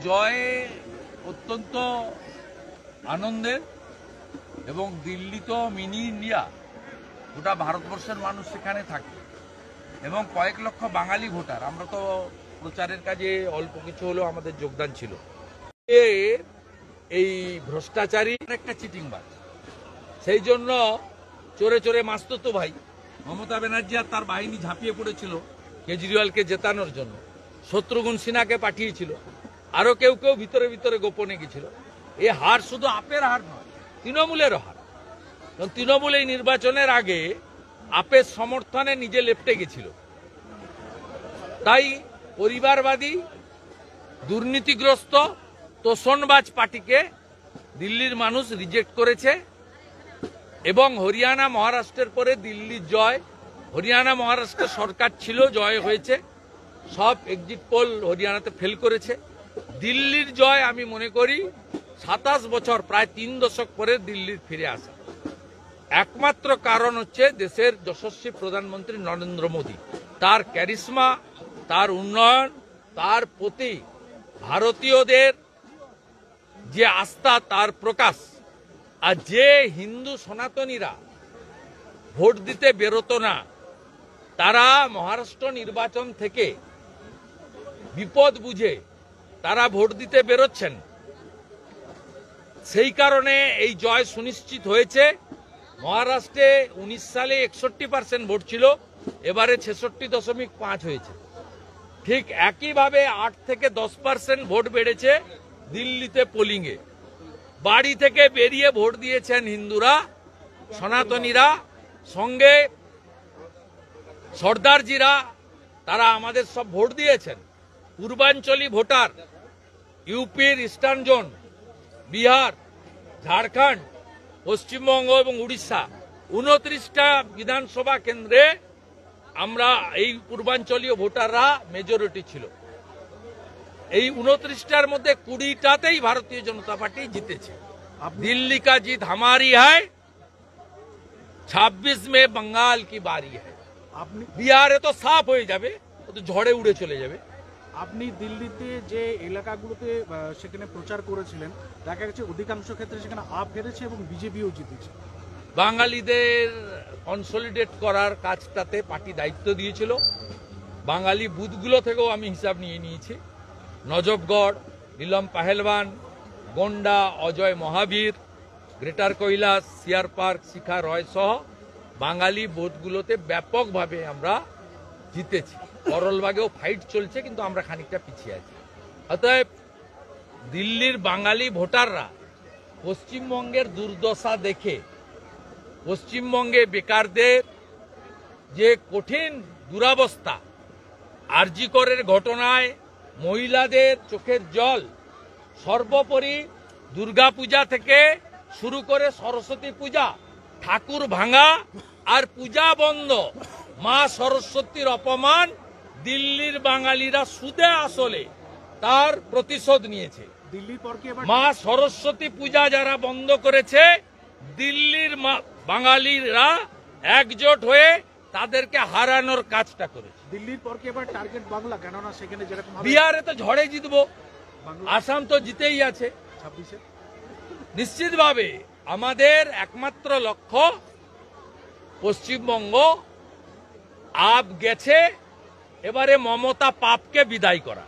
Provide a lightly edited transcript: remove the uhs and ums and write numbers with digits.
জয় অত্যন্ত আনন্দের এবং দিল্লি তো মিনি ইন্ডিয়া, গোটা ভারতবর্ষের মানুষ সেখানে থাকে এবং কয়েক লক্ষ বাঙালি ভোটার। আমরা তো প্রচারের কাজে অল্প কিছু হলেও আমাদের যোগদান ছিল। এই ভ্রষ্টাচারী একটা চিটিংবাজ, সেই জন্য চোরে চোরে মাসতুতো ভাই মমতা ব্যানার্জি আর তার বাহিনী ঝাঁপিয়ে পড়েছিল কেজরিওয়ালকে জেতানোর জন্য। শত্রুঘ্ন সিনহাকে পাঠিয়েছিল, আরো কেউ কেউ ভিতরে ভিতরে গোপনে গেছিল। এই হার শুধু আপের হার নয়, তৃণমূলেরও হার। কারণ তৃণমূল এই নির্বাচনের আগে আপের সমর্থনে নিজে লেপটে গেছিল। তাই পরিবারবাদী, দুর্নীতিগ্রস্ত, তোষণবাজ পার্টিকে দিল্লির মানুষ রিজেক্ট করেছে এবং হরিয়ানা মহারাষ্ট্রের পরে দিল্লির জয়। হরিয়ানা মহারাষ্ট্রের সরকার ছিল, জয় হয়েছে, সব এক্সিট পোল হরিয়ানাতে ফেল করেছে। দিল্লির জয় আমি মনে করি 27 বছর, প্রায় 3 দশক পরে দিল্লির ফিরে আসা। একমাত্র কারণ হচ্ছে দেশের যশস্বী প্রধানমন্ত্রী নরেন্দ্র মোদী, তার ক্যারিশমা, তার উন্নয়ন, তার প্রতি ভারতীয়দের যে আস্থা তার প্রকাশ। আর যে হিন্দু সনাতনীরা ভোট দিতে বেরোতো না, তারা মহারাষ্ট্র নির্বাচন থেকে বিপদ বুঝে তারা ভোট দিতে বেরোচ্ছেন। সেই কারণে এই জয় সুনিশ্চিত হয়েছে। মহারাষ্ট্রে 19 সালে 61% ভোট ছিল, এবারে 66.5 হয়েছে। ঠিক একইভাবে 8 থেকে 10% ভোট বেড়েছে দিল্লিতে পোলিংয়ে। বাড়ি থেকে বেরিয়ে ভোট দিয়েছেন হিন্দুরা, সনাতনীরা, সঙ্গে সর্দারজিরা, তারা আমাদের সব ভোট দিয়েছেন। পূর্বাঞ্চলী ভোটার, ইউপির ইস্টার্ন জোন, বিহার, ঝাড়খণ্ড, পশ্চিমবঙ্গ এবং উড়িষ্যা, 29টা বিধানসভা কেন্দ্রে আমরা এই পূর্বাঞ্চলীয় ভোটাররা মেজরিটি ছিল। এই 29টার মধ্যে 20টাতেই ভারতীয় জনতা পার্টি জিতেছে। দিল্লি কা জিত হামারি হ্যায়, 26 মে বঙ্গাল কি বারি হ্যায়। বিহারে তো সাফ হয়ে যাবে, তো ঝড়ে উড়ে চলে যাবে। আপনি দিল্লিতে যে এলাকাগুলোতে সেখানে প্রচার করেছিলেন, দেখা গেছে অধিকাংশ ক্ষেত্রে সেখানে আপ হেরেছে এবং বিজেপিও জিতেছে। বাঙালিদের কনসলিডেট করার কাজটাতে পার্টি দায়িত্ব দিয়েছিল। বাঙালি বুথগুলো থেকেও আমি হিসাব নিয়ে নিয়েছি। নজফগড়, নীলম পাহেলবান, গোন্ডা, অজয় মহাবীর, গ্রেটার কৈলাস, সিয়ার পার্ক, শিখা রয় সহ বাঙালি বুথগুলোতে ব্যাপকভাবে আমরা জিতেছি। করলবাগেও ফাইট চলছে, কিন্তু আমরা খানিকটা পিছিয়ে আছি। অতএব দিল্লির বাঙালি ভোটাররা পশ্চিমবঙ্গের দুর্দশা দেখে, পশ্চিমবঙ্গে বেকারদের যে কঠিন দুরবস্থা, আরজি করের ঘটনায় মহিলাদের চোখের জল, সর্বোপরি দুর্গাপূজা থেকে শুরু করে সরস্বতী পূজা, ঠাকুর ভাঙা আর পূজা বন্ধ, মা সরস্বতীর অপমান, দিল্লির বাঙালিরা সুদে আসলে তার প্রতিশোধ নিয়েছে। মা সরস্বতী পূজা যারা বন্ধ করেছে, দিল্লির বাঙালিরা একজোট হয়ে তাদেরকে হারানোর কাজটা করেছে। দিল্লির পর কি এবার টার্গেট বাংলা? কেননা সেখানে যেরকম বিহারে তো ঝড়ে জিতবো, আসাম তো জিতেই আছে 26-এ। নিশ্চিতভাবে আমাদের একমাত্র লক্ষ্য পশ্চিমবঙ্গ আপ গেছে, এবারে মমতা পাপকে বিদায় করা।